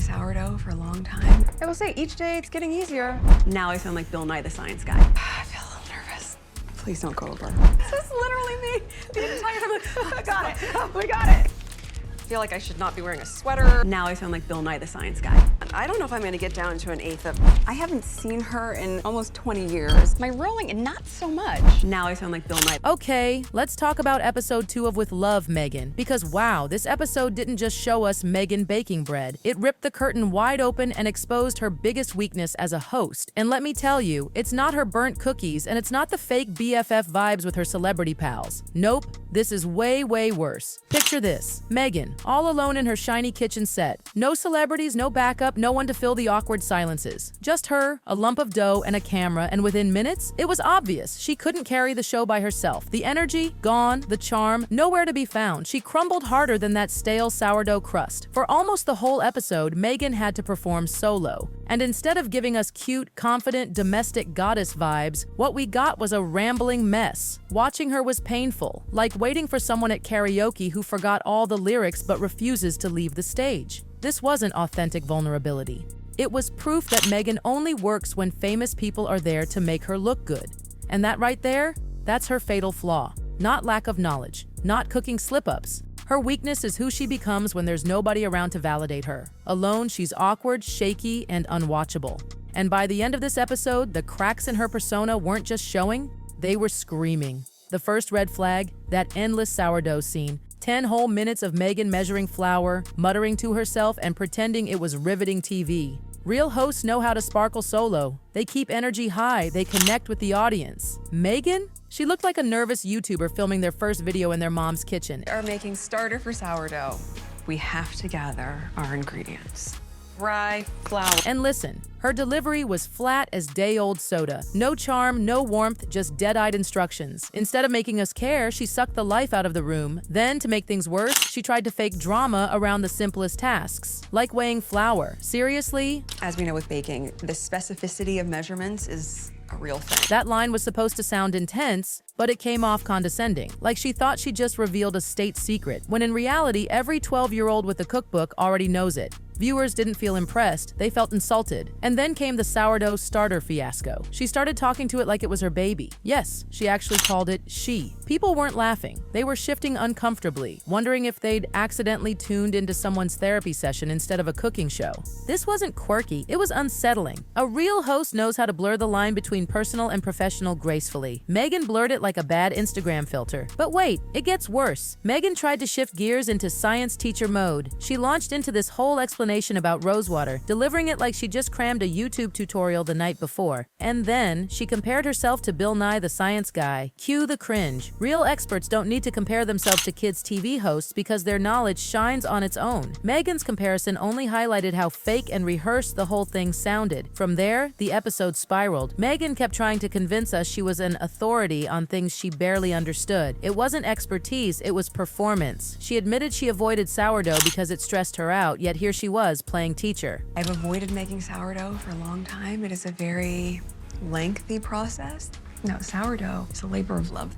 sourdough for a long time. I will say, each day it's getting easier. Now I sound like Bill Nye the Science Guy. I feel a little nervous. Please don't go over. This is literally me. The entire time, I'm like, I got it. We got it. I feel like I should not be wearing a sweater. Now I sound like Bill Nye the Science Guy. I don't know if I'm gonna get down to an eighth of. I haven't seen her in almost 20 years. My rolling, and not so much. Now I sound like Bill Nye. Okay, let's talk about episode 2 of With Love, Meghan, because wow, this episode didn't just show us Meghan baking bread. It ripped the curtain wide open and exposed her biggest weakness as a host. And let me tell you, it's not her burnt cookies and it's not the fake BFF vibes with her celebrity pals. Nope, this is way, way worse. Picture this, Meghan, all alone in her shiny kitchen set. No celebrities, no backup, no one to fill the awkward silences. Just her, a lump of dough, and a camera, and within minutes, it was obvious she couldn't carry the show by herself. The energy, gone, the charm, nowhere to be found. She crumbled harder than that stale sourdough crust. For almost the whole episode, Meghan had to perform solo. And instead of giving us cute, confident, domestic goddess vibes, what we got was a rambling mess. Watching her was painful, like waiting for someone at karaoke who forgot all the lyrics but refuses to leave the stage. This wasn't authentic vulnerability. It was proof that Meghan only works when famous people are there to make her look good. And that right there, that's her fatal flaw. Not lack of knowledge, not cooking slip-ups. Her weakness is who she becomes when there's nobody around to validate her. Alone, she's awkward, shaky, and unwatchable. And by the end of this episode, the cracks in her persona weren't just showing, they were screaming. The first red flag, that endless sourdough scene. 10 whole minutes of Meghan measuring flour, muttering to herself, and pretending it was riveting TV. Real hosts know how to sparkle solo. They keep energy high, they connect with the audience. Meghan? She looked like a nervous YouTuber filming their first video in their mom's kitchen. We are making starter for sourdough. We have to gather our ingredients. Rye, flour. And listen, her delivery was flat as day-old soda. No charm, no warmth, just dead-eyed instructions. Instead of making us care, she sucked the life out of the room. Then, to make things worse, she tried to fake drama around the simplest tasks, like weighing flour. Seriously? As we know with baking, the specificity of measurements is a real thing. That line was supposed to sound intense, but it came off condescending, like she thought she just revealed a state secret, when in reality, every 12-year-old with a cookbook already knows it. Viewers didn't feel impressed, they felt insulted. And then came the sourdough starter fiasco. She started talking to it like it was her baby. Yes, she actually called it she. People weren't laughing. They were shifting uncomfortably, wondering if they'd accidentally tuned into someone's therapy session instead of a cooking show. This wasn't quirky, it was unsettling. A real host knows how to blur the line between personal and professional gracefully. Meghan blurred it like a bad Instagram filter. But wait, it gets worse. Meghan tried to shift gears into science teacher mode. She launched into this whole explanation about rosewater, delivering it like she just crammed a YouTube tutorial the night before. And then, she compared herself to Bill Nye the Science Guy. Cue the cringe. Real experts don't need to compare themselves to kids' TV hosts because their knowledge shines on its own. Meghan's comparison only highlighted how fake and rehearsed the whole thing sounded. From there, the episode spiraled. Meghan kept trying to convince us she was an authority on things she barely understood. It wasn't expertise, it was performance. She admitted she avoided sourdough because it stressed her out, yet here she was playing teacher. I've avoided making sourdough for a long time. It is a very lengthy process. No, sourdough is a labor of love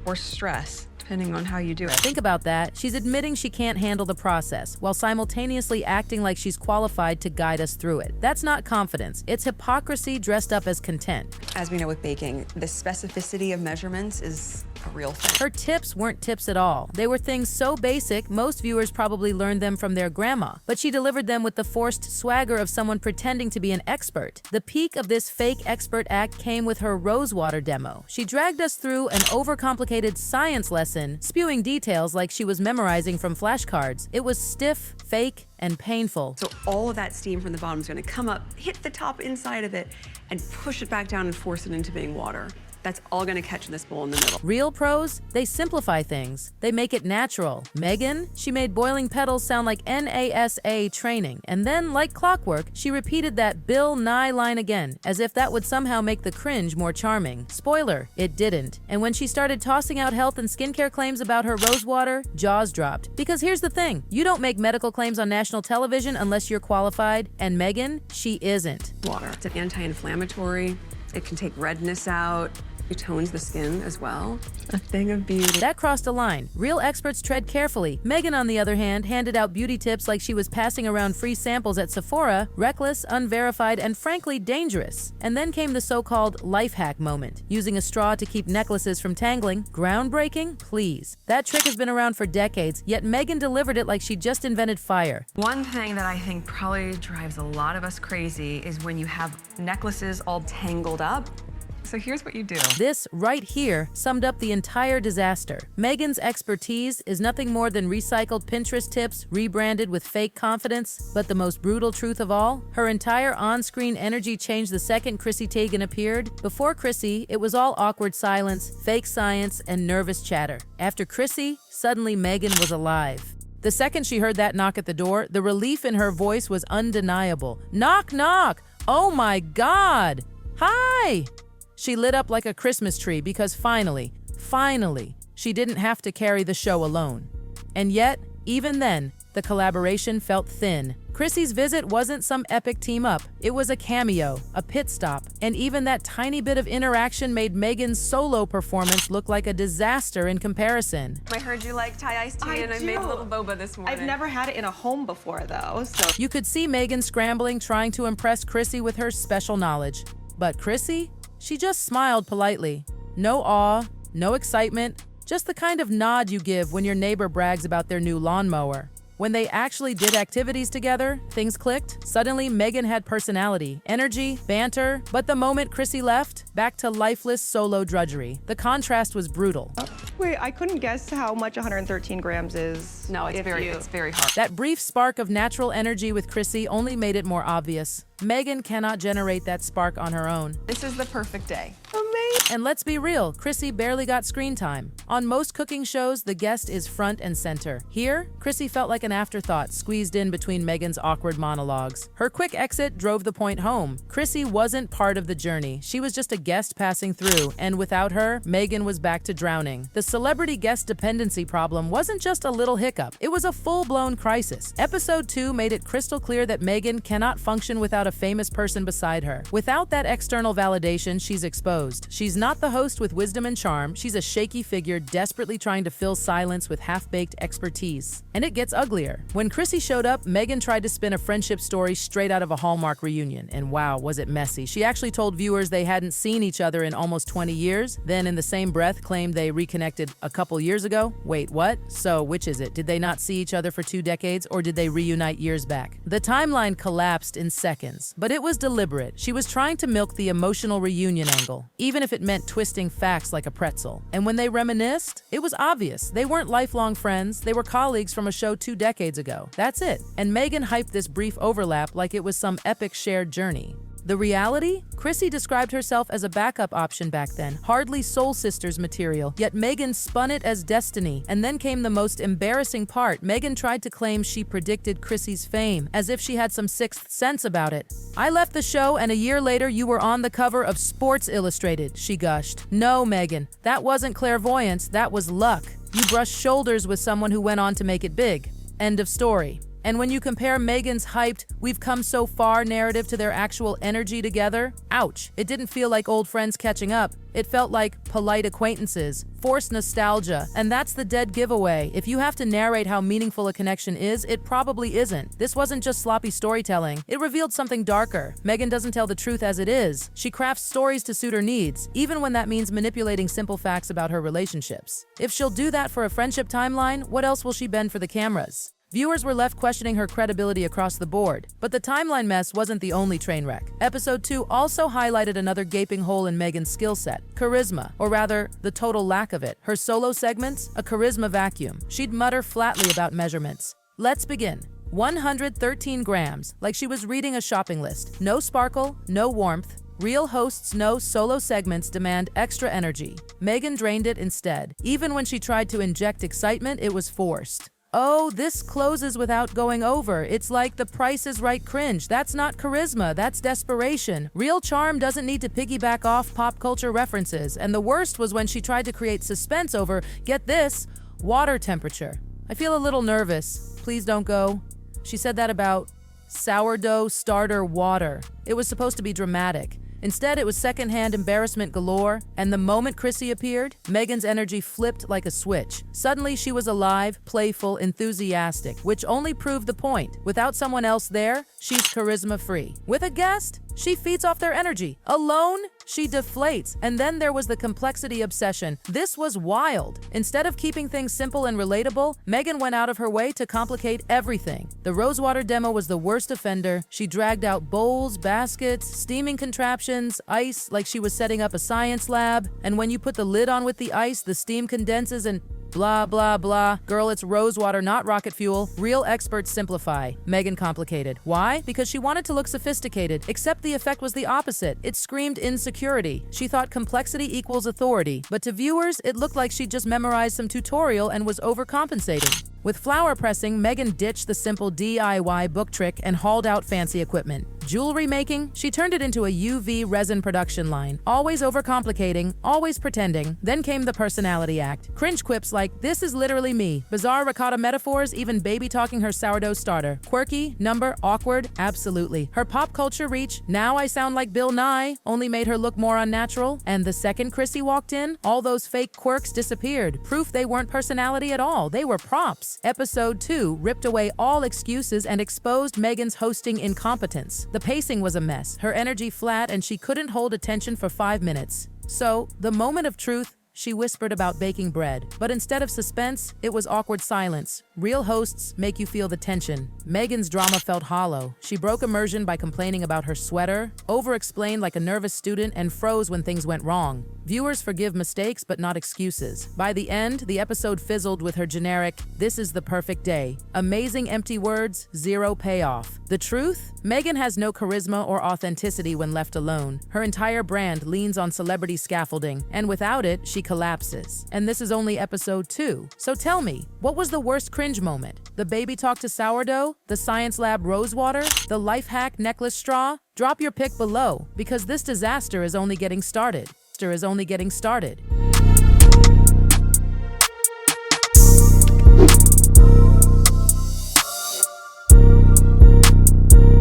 or stress, depending on how you do it. Think about that. She's admitting she can't handle the process, while simultaneously acting like she's qualified to guide us through it. That's not confidence. It's hypocrisy dressed up as content. As we know with baking, the specificity of measurements is a real thing. Her tips weren't tips at all. They were things so basic, most viewers probably learned them from their grandma, but she delivered them with the forced swagger of someone pretending to be an expert. The peak of this fake expert act came with her rosewater demo. She dragged us through an overcomplicated science lesson, spewing details like she was memorizing from flashcards. It was stiff, fake, and painful. So all of that steam from the bottom is going to come up, hit the top inside of it, and push it back down and force it into being water. That's all going to catch in this bowl in the middle. Real pros, they simplify things. They make it natural. Meghan, she made boiling petals sound like NASA training. And then, like clockwork, she repeated that Bill Nye line again, as if that would somehow make the cringe more charming. Spoiler, it didn't. And when she started tossing out health and skincare claims about her rosewater, jaws dropped. Because here's the thing, you don't make medical claims on national television unless you're qualified, and Meghan, she isn't. Water. It's an anti-inflammatory. It can take redness out. It tones the skin as well. A thing of beauty. That crossed a line. Real experts tread carefully. Meghan, on the other hand, handed out beauty tips like she was passing around free samples at Sephora, reckless, unverified, and frankly dangerous. And then came the so-called life hack moment, using a straw to keep necklaces from tangling. Groundbreaking? Please. That trick has been around for decades, yet Meghan delivered it like she just invented fire. One thing that I think probably drives a lot of us crazy is when you have necklaces all tangled up. So here's what you do. This right here summed up the entire disaster. Meghan's expertise is nothing more than recycled Pinterest tips rebranded with fake confidence. But the most brutal truth of all, her entire on-screen energy changed the second Chrissy Teigen appeared. Before Chrissy, it was all awkward silence, fake science, and nervous chatter. After Chrissy, suddenly Meghan was alive. The second she heard that knock at the door, the relief in her voice was undeniable. Knock, knock! Oh my God! Hi! She lit up like a Christmas tree because finally, she didn't have to carry the show alone. And yet, even then, the collaboration felt thin. Chrissy's visit wasn't some epic team-up. It was a cameo, a pit stop, and even that tiny bit of interaction made Meghan's solo performance look like a disaster in comparison. I heard you like Thai iced tea, and I made a little boba this morning. I've never had it in a home before, though, so. You could see Meghan scrambling, trying to impress Chrissy with her special knowledge. But Chrissy? She just smiled politely. No awe, no excitement, just the kind of nod you give when your neighbor brags about their new lawnmower. When they actually did activities together, things clicked. Suddenly, Meghan had personality, energy, banter. But the moment Chrissy left, back to lifeless solo drudgery. The contrast was brutal. Wait, I couldn't guess how much 113 grams is. No, it's very hard. That brief spark of natural energy with Chrissy only made it more obvious. Meghan cannot generate that spark on her own. This is the perfect day. And let's be real, Chrissy barely got screen time. On most cooking shows, the guest is front and center. Here, Chrissy felt like an afterthought squeezed in between Meghan's awkward monologues. Her quick exit drove the point home. Chrissy wasn't part of the journey. She was just a guest passing through, and without her, Meghan was back to drowning. The celebrity guest dependency problem wasn't just a little hiccup. It was a full-blown crisis. Episode 2 made it crystal clear that Meghan cannot function without a famous person beside her. Without that external validation, she's exposed. She's not the host with wisdom and charm. She's a shaky figure desperately trying to fill silence with half-baked expertise. And it gets uglier. When Chrissy showed up, Meghan tried to spin a friendship story straight out of a Hallmark reunion. And wow, was it messy. She actually told viewers they hadn't seen each other in almost 20 years, then in the same breath claimed they reconnected a couple years ago. Wait, what? So, which is it? Did they not see each other for 2 decades, or did they reunite years back? The timeline collapsed in seconds, but it was deliberate. She was trying to milk the emotional reunion angle, even if it meant twisting facts like a pretzel. And when they reminisced, it was obvious. They weren't lifelong friends. They were colleagues from a show 2 decades ago. That's it. And Meghan hyped this brief overlap like it was some epic shared journey. The reality? Chrissy described herself as a backup option back then, hardly Soul Sisters material, yet Meghan spun it as destiny. And then came the most embarrassing part. Meghan tried to claim she predicted Chrissy's fame, as if she had some sixth sense about it. "I left the show and a year later you were on the cover of Sports Illustrated," she gushed. "No, Meghan, that wasn't clairvoyance, that was luck. You brushed shoulders with someone who went on to make it big. End of story." And when you compare Meghan's hyped, "we've come so far" narrative to their actual energy together, ouch. It didn't feel like old friends catching up. It felt like polite acquaintances, forced nostalgia, and that's the dead giveaway. If you have to narrate how meaningful a connection is, it probably isn't. This wasn't just sloppy storytelling. It revealed something darker. Meghan doesn't tell the truth as it is. She crafts stories to suit her needs, even when that means manipulating simple facts about her relationships. If she'll do that for a friendship timeline, what else will she bend for the cameras? Viewers were left questioning her credibility across the board. But the timeline mess wasn't the only train wreck. Episode 2 also highlighted another gaping hole in Meghan's skill set: charisma, or rather, the total lack of it. Her solo segments, a charisma vacuum. She'd mutter flatly about measurements. Let's begin. 113 grams, like she was reading a shopping list. No sparkle, no warmth. Real hosts know solo segments demand extra energy. Meghan drained it instead. Even when she tried to inject excitement, it was forced. "Oh, this closes without going over. It's like the Price is Right cringe. That's not charisma, that's desperation. Real charm doesn't need to piggyback off pop culture references." And the worst was when she tried to create suspense over, get this, water temperature. "I feel a little nervous. Please don't go." She said that about sourdough starter water. It was supposed to be dramatic. Instead, it was secondhand embarrassment galore, and the moment Chrissy appeared, Meghan's energy flipped like a switch. Suddenly, she was alive, playful, enthusiastic, which only proved the point. Without someone else there, she's charisma-free. With a guest, she feeds off their energy. Alone, she deflates. And then there was the complexity obsession. This was wild. Instead of keeping things simple and relatable, Meghan went out of her way to complicate everything. The rosewater demo was the worst offender. She dragged out bowls, baskets, steaming contraptions, ice like she was setting up a science lab. And when you put the lid on with the ice, the steam condenses and blah, blah, blah. Girl, it's rosewater, not rocket fuel. Real experts simplify. Meghan complicated. Why? Because she wanted to look sophisticated, except the effect was the opposite. It screamed insecurity. She thought complexity equals authority. But to viewers, it looked like she just memorized some tutorial and was overcompensating. With flower pressing, Meghan ditched the simple DIY book trick and hauled out fancy equipment. Jewelry making, she turned it into a UV resin production line. Always overcomplicating, always pretending. Then came the personality act. Cringe quips like, "This is literally me." Bizarre ricotta metaphors, even baby talking her sourdough starter. Quirky, number, awkward, absolutely. Her pop culture reach, "Now I sound like Bill Nye," only made her look more unnatural. And the second Chrissy walked in, all those fake quirks disappeared. Proof they weren't personality at all. They were props. Episode 2 ripped away all excuses and exposed Meghan's hosting incompetence. The pacing was a mess, her energy flat, and she couldn't hold attention for 5 minutes. So, the moment of truth, she whispered about baking bread. But instead of suspense, it was awkward silence. Real hosts make you feel the tension. Meghan's drama felt hollow. She broke immersion by complaining about her sweater, over-explained like a nervous student, and froze when things went wrong. Viewers forgive mistakes but not excuses. By the end, the episode fizzled with her generic, "This is the perfect day." Amazing empty words, zero payoff. The truth? Meghan has no charisma or authenticity when left alone. Her entire brand leans on celebrity scaffolding, and without it, she collapses. And this is only episode 2. So tell me, what was the worst cringe moment? The baby talk to sourdough? The science lab rosewater? The life hack necklace straw? Drop your pick below, because this disaster is only getting started.